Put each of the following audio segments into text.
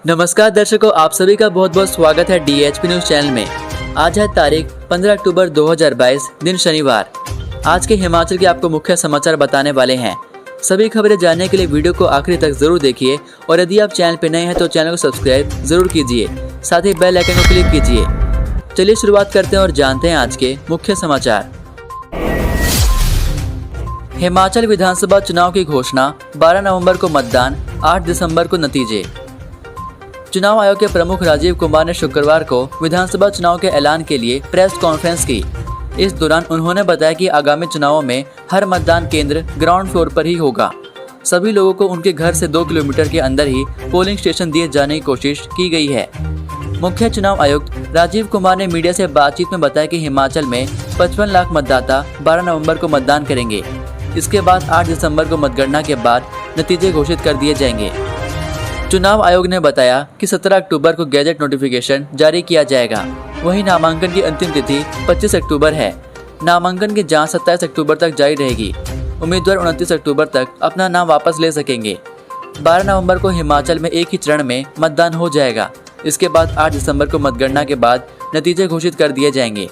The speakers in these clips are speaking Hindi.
नमस्कार दर्शकों, आप सभी का बहुत बहुत स्वागत है DHP न्यूज चैनल में। आज है तारीख 15 अक्टूबर 2022, दिन शनिवार। आज के हिमाचल के आपको मुख्य समाचार बताने वाले हैं। सभी खबरें जानने के लिए वीडियो को आखिरी तक जरूर देखिए और यदि आप चैनल पर नए हैं तो चैनल को सब्सक्राइब जरूर कीजिए, साथ ही बेल आइकन को क्लिक कीजिए। चलिए शुरुआत करते हैं और जानते हैं आज के मुख्य समाचार। हिमाचल विधानसभा चुनाव की घोषणा, 12 नवंबर को मतदान, 8 दिसंबर को नतीजे। चुनाव आयोग के प्रमुख राजीव कुमार ने शुक्रवार को विधानसभा चुनाव के ऐलान के लिए प्रेस कॉन्फ्रेंस की। इस दौरान उन्होंने बताया कि आगामी चुनावों में हर मतदान केंद्र ग्राउंड फ्लोर पर ही होगा। सभी लोगों को उनके घर से 2 किलोमीटर के अंदर ही पोलिंग स्टेशन दिए जाने की कोशिश की गई है। मुख्य चुनाव आयुक्त राजीव कुमार ने मीडिया से बातचीत में बताया कि हिमाचल में 55 लाख मतदाता 12 नवंबर को मतदान करेंगे। इसके बाद 8 दिसंबर को मतगणना के बाद नतीजे घोषित कर दिए जाएंगे। चुनाव आयोग ने बताया कि 17 अक्टूबर को गैजेट नोटिफिकेशन जारी किया जाएगा। वहीं नामांकन की अंतिम तिथि 25 अक्टूबर है। नामांकन की जांच 27 अक्टूबर तक जारी रहेगी। उम्मीदवार 29 अक्टूबर तक अपना नाम वापस ले सकेंगे। 12 नवंबर को हिमाचल में एक ही चरण में मतदान हो जाएगा। इसके बाद 8 दिसंबर को मतगणना के बाद नतीजे घोषित कर दिए जाएंगे।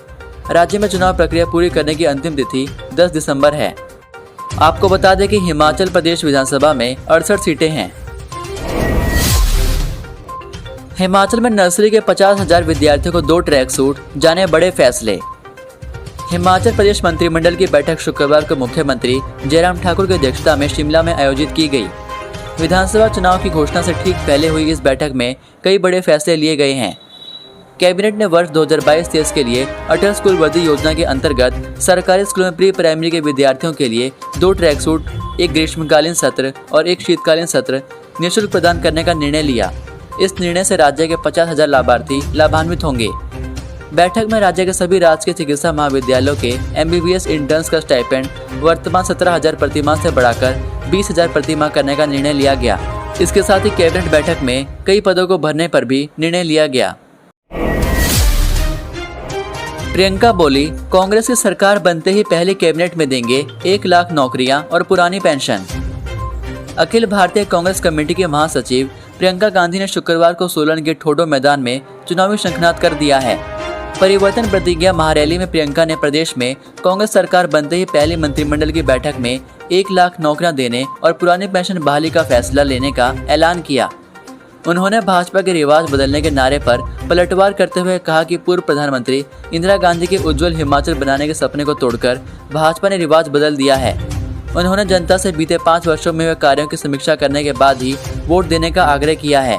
राज्य में चुनाव प्रक्रिया पूरी करने की अंतिम तिथि 10 दिसंबर है। आपको बता दें कि हिमाचल प्रदेश विधानसभा में 68 सीटें हैं। हिमाचल में नर्सरी के 50,000 विद्यार्थियों को 2 ट्रैक सूट, जाने बड़े फैसले। हिमाचल प्रदेश मंत्रिमंडल की बैठक शुक्रवार को मुख्यमंत्री जयराम ठाकुर की अध्यक्षता में शिमला में आयोजित की गई। विधानसभा चुनाव की घोषणा से ठीक पहले हुई इस बैठक में कई बड़े फैसले लिए गए हैं। कैबिनेट ने वर्ष 2022-23 के लिए अटल स्कूल वर्दी योजना के अंतर्गत सरकारी स्कूलों में प्री प्राइमरी के विद्यार्थियों के लिए 2 ट्रैक सूट, एक ग्रीष्मकालीन सत्र और एक शीतकालीन सत्र निःशुल्क प्रदान करने का निर्णय लिया। इस निर्णय से राज्य के 50,000 लाभार्थी लाभान्वित होंगे। बैठक में राज्य के सभी राजकीय चिकित्सा महाविद्यालयों के MBBS इंटर्न्स का स्टाइपेंड वर्तमान 17,000 प्रतिमाह से बढ़ाकर 20,000 प्रतिमाह करने का निर्णय लिया गया। इसके साथ ही कैबिनेट बैठक में कई पदों को भरने पर भी निर्णय लिया गया। प्रियंका बोली, कांग्रेस की सरकार बनते ही पहले कैबिनेट में देंगे 1 लाख नौकरियां और पुरानी पेंशन। अखिल भारतीय कांग्रेस कमेटी के महासचिव प्रियंका गांधी ने शुक्रवार को सोलन के ठोडो मैदान में चुनावी शंखनाद कर दिया है। परिवर्तन प्रतिज्ञा महारैली में प्रियंका ने प्रदेश में कांग्रेस सरकार बनते ही पहली मंत्रिमंडल की बैठक में 1 लाख नौकरियां देने और पुरानी पेंशन बहाली का फैसला लेने का ऐलान किया। उन्होंने भाजपा के रिवाज बदलने के नारे पर पलटवार करते हुए कहा कि पूर्व प्रधानमंत्री इंदिरा गांधी के उज्जवल हिमाचल बनाने के सपने को तोड़कर भाजपा ने रिवाज बदल दिया है। उन्होंने जनता से बीते 5 वर्षों में हुए कार्यों की समीक्षा करने के बाद ही वोट देने का आग्रह किया है।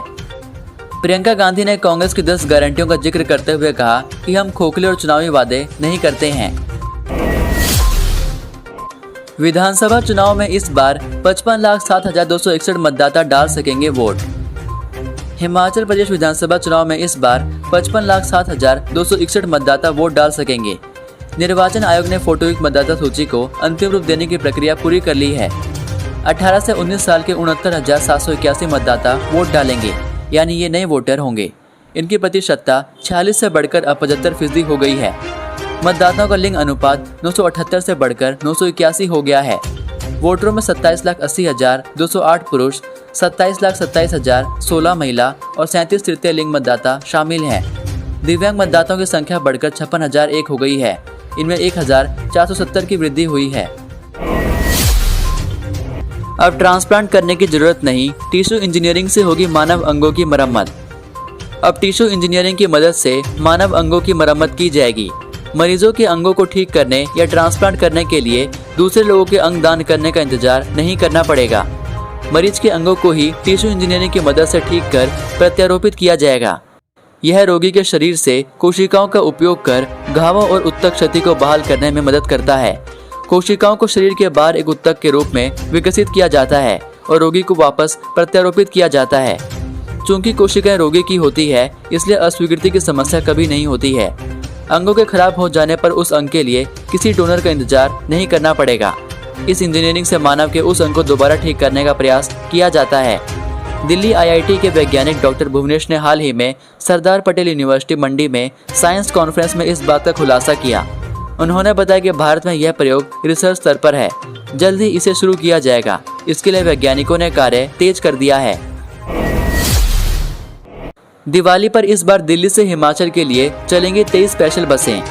प्रियंका गांधी ने कांग्रेस की 10 गारंटियों का जिक्र करते हुए कहा कि हम खोखले और चुनावी वादे नहीं करते हैं। विधानसभा चुनाव में इस बार 55,07,261 मतदाता डाल सकेंगे वोट। हिमाचल प्रदेश विधानसभा चुनाव में इस बार 55,07,261 मतदाता वोट डाल सकेंगे। निर्वाचन आयोग ने फोटोयुक्त मतदाता सूची को अंतिम रूप देने की प्रक्रिया पूरी कर ली है। 18 से 19 साल के 69,781 मतदाता वोट डालेंगे, यानी ये नए वोटर होंगे। इनकी प्रतिशतता 46 से बढ़कर अब 75% हो गई है। मतदाताओं का लिंग अनुपात 978 से बढ़कर 981 हो गया है। वोटरों में 27,80,208 पुरुष, 27,27,016 महिला और 37 तृतीय लिंग मतदाता शामिल हैं। दिव्यांग मतदाताओं की संख्या बढ़कर 56,001 हो गई है। इनमें 1,470 की वृद्धि हुई है। अब ट्रांसप्लांट करने की जरूरत नहीं, टिश्यू इंजीनियरिंग से होगी मानव अंगों की मरम्मत। अब टिश्यू इंजीनियरिंग की मदद से मानव अंगों की मरम्मत की जाएगी। मरीजों के अंगों को ठीक करने या ट्रांसप्लांट करने के लिए दूसरे लोगों के अंग दान करने का इंतजार नहीं करना पड़ेगा। मरीज के अंगों को ही टिश्यू इंजीनियरिंग की मदद से ठीक कर प्रत्यारोपित किया जाएगा। यह रोगी के शरीर से कोशिकाओं का उपयोग कर घावों और उत्तक क्षति को बहाल करने में मदद करता है। कोशिकाओं को शरीर के बाहर एक उत्तक के रूप में विकसित किया जाता है और रोगी को वापस प्रत्यारोपित किया जाता है। चूंकि कोशिकाएं रोगी की होती है, इसलिए अस्वीकृति की समस्या कभी नहीं होती है। अंगों के खराब हो जाने पर उस अंग के लिए किसी डोनर का इंतजार नहीं करना पड़ेगा। इस इंजीनियरिंग से मानव के उस अंग को दोबारा ठीक करने का प्रयास किया जाता है। दिल्ली IIT के वैज्ञानिक डॉक्टर भुवनेश ने हाल ही में सरदार पटेल यूनिवर्सिटी मंडी में साइंस कॉन्फ्रेंस में इस बात का खुलासा किया। उन्होंने बताया कि भारत में यह प्रयोग रिसर्च स्तर पर है, जल्द ही इसे शुरू किया जाएगा। इसके लिए वैज्ञानिकों ने कार्य तेज कर दिया है। दिवाली पर इस बार दिल्ली से हिमाचल के लिए चलेंगी 23 स्पेशल बसें।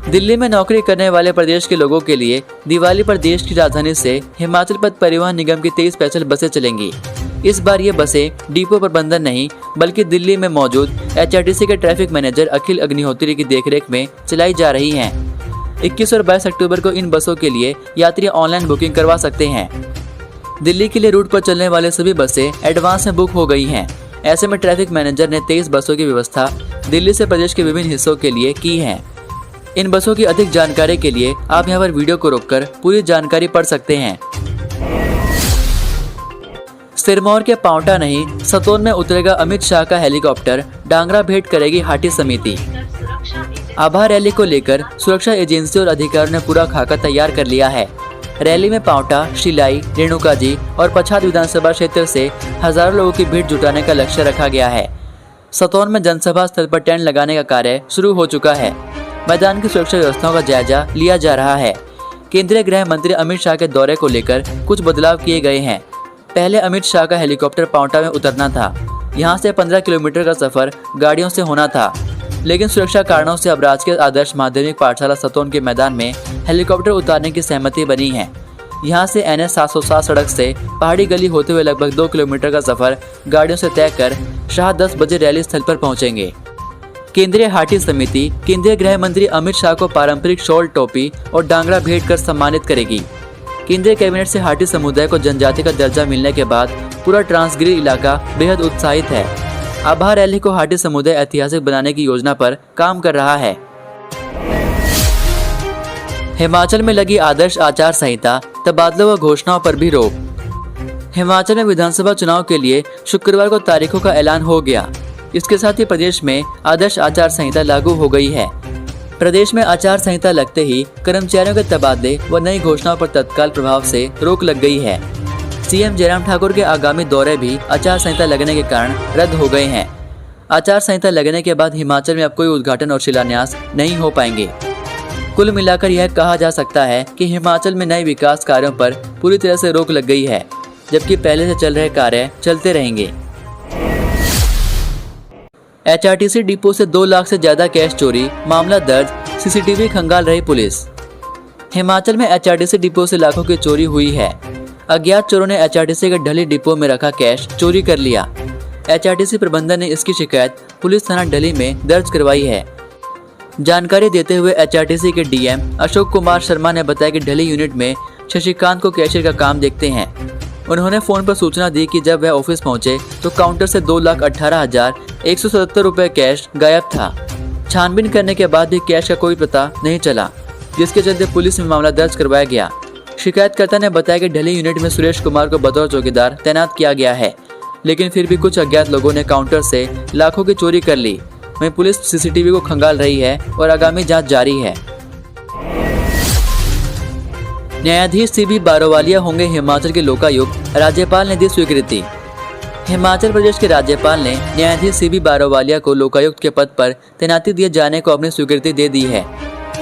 दिल्ली में नौकरी करने वाले प्रदेश के लोगों के लिए दिवाली पर देश की राजधानी से हिमाचल पथ परिवहन निगम की 23 स्पेशल बसें चलेंगी। इस बार ये बसें डिपो प्रबंधन नहीं बल्कि दिल्ली में मौजूद HRTC के ट्रैफिक मैनेजर अखिल अग्निहोत्री की देखरेख में चलाई जा रही हैं। 21 और 22 अक्टूबर को इन बसों के लिए यात्री ऑनलाइन बुकिंग करवा सकते हैं। दिल्ली के लिए रूट पर चलने वाले सभी बसें एडवांस में बुक हो गई हैं। ऐसे में ट्रैफिक मैनेजर ने 23 बसों की व्यवस्था दिल्ली से प्रदेश के विभिन्न हिस्सों के लिए की है। इन बसों की अधिक जानकारी के लिए आप यहाँ पर वीडियो को रोककर पूरी जानकारी पढ़ सकते हैं। सिरमौर के पांवटा नहीं, सतोन में उतरेगा अमित शाह का हेलीकॉप्टर, डांगरा भेंट करेगी हाटी समिति। आभा रैली को लेकर सुरक्षा एजेंसी और अधिकारियों ने पूरा खाका तैयार कर लिया है। रैली में पांवटा, शिलाई, रेणुका जी और पच्छाद विधानसभा क्षेत्र से हजारों लोगों की भीड़ जुटाने का लक्ष्य रखा गया है। सतोन में जनसभा स्थल पर टेंट लगाने का कार्य शुरू हो चुका है। मैदान की सुरक्षा व्यवस्थाओं का जायजा लिया जा रहा है। केंद्रीय गृह मंत्री अमित शाह के दौरे को लेकर कुछ बदलाव किए गए हैं। पहले अमित शाह का हेलीकॉप्टर पांवटा में उतरना था। यहां से 15 किलोमीटर का सफर गाड़ियों से होना था, लेकिन सुरक्षा कारणों से अब राजकीय आदर्श माध्यमिक पाठशाला सतोन के मैदान में हेलीकॉप्टर उतारने की सहमति बनी है। यहां से NH 707 सड़क से पहाड़ी गली होते हुए लगभग 2 किलोमीटर का सफर गाड़ियों से तय कर शाह 10 बजे रैली स्थल पर पहुंचेंगे। केंद्रीय हाटी समिति केंद्रीय गृह मंत्री अमित शाह को पारंपरिक शॉल, टोपी और डांगरा भेंट कर सम्मानित करेगी। केंद्रीय कैबिनेट से हाटी समुदाय को जनजाति का दर्जा मिलने के बाद पूरा ट्रांसगिरी इलाका बेहद उत्साहित है। आभा रैली को हाटी समुदाय ऐतिहासिक बनाने की योजना पर काम कर रहा है। हिमाचल में लगी आदर्श आचार संहिता, तबादलों व घोषणाओं पर भी रोक। हिमाचल में विधानसभा चुनाव के लिए शुक्रवार को तारीखों का ऐलान हो गया। इसके साथ ही प्रदेश में आदर्श आचार संहिता लागू हो गई है। प्रदेश में आचार संहिता लगते ही कर्मचारियों के तबादले व नई घोषणाओं पर तत्काल प्रभाव से रोक लग गई है। सीएम जयराम ठाकुर के आगामी दौरे भी आचार संहिता लगने के कारण रद्द हो गए हैं। आचार संहिता लगने के बाद हिमाचल में अब कोई उद्घाटन और शिलान्यास नहीं हो पाएंगे। कुल मिलाकर यह कहा जा सकता है कि हिमाचल में नए विकास कार्यों पर पूरी तरह से रोक लग गई है, जबकि पहले से चल रहे कार्य चलते रहेंगे। HRTC डिपो से 2 लाख से ज्यादा कैश चोरी, मामला दर्ज, CCTV खंगाल रही पुलिस। हिमाचल में HRTC डिपो से लाखों की चोरी हुई है। अज्ञात चोरों ने HRTC के ढली डिपो में रखा कैश चोरी कर लिया। HRTC प्रबंधन ने इसकी शिकायत पुलिस थाना ढली में दर्ज करवाई है। जानकारी देते हुए HRTC के DM अशोक कुमार शर्मा ने बताया कि ढली यूनिट में शशिकांत को कैशियर का काम देखते हैं। उन्होंने फोन पर सूचना दी कि जब वह ऑफिस पहुंचे तो काउंटर से 2,18,177 रुपए कैश गायब था। छानबीन करने के बाद भी कैश का कोई पता नहीं चला, जिसके चलते पुलिस में मामला दर्ज करवाया गया। शिकायतकर्ता ने बताया कि ढली यूनिट में सुरेश कुमार को बतौर चौकीदार तैनात किया गया है, लेकिन फिर भी कुछ अज्ञात लोगों ने काउंटर से लाखों की चोरी कर ली। वहीं पुलिस CCTV को खंगाल रही है और आगामी जांच जारी है। न्यायाधीश CB बारोवालिया होंगे हिमाचल के लोकायुक्त, राज्यपाल ने दी स्वीकृति। हिमाचल प्रदेश के राज्यपाल ने न्यायाधीश CB बारोवालिया को लोकायुक्त के पद पर तैनाती दिए जाने को अपनी स्वीकृति दे दी है।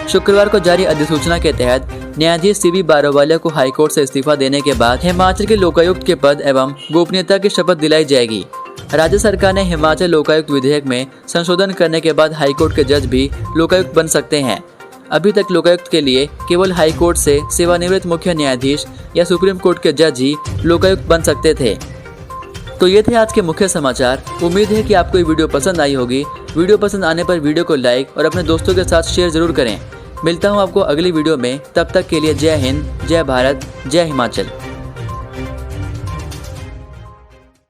शुक्रवार को जारी अधिसूचना के तहत न्यायाधीश CB बारोवालिया को हाईकोर्ट से इस्तीफा देने के बाद हिमाचल के लोकायुक्त के पद एवं गोपनीयता की शपथ दिलाई जाएगी। राज्य सरकार ने हिमाचल लोकायुक्त विधेयक में संशोधन करने के बाद हाईकोर्ट के जज भी लोकायुक्त बन सकते हैं। अभी तक लोकायुक्त के लिए केवल हाईकोर्ट से सेवानिवृत्त मुख्य न्यायाधीश या सुप्रीम कोर्ट के जज ही लोकायुक्त बन सकते थे। तो ये थे आज के मुख्य समाचार। उम्मीद है कि आपको ये वीडियो पसंद आई होगी। वीडियो पसंद आने पर वीडियो को लाइक और अपने दोस्तों के साथ शेयर जरूर करें। मिलता हूँ आपको अगली वीडियो में, तब तक के लिए जय हिंद, जय भारत, जय हिमाचल।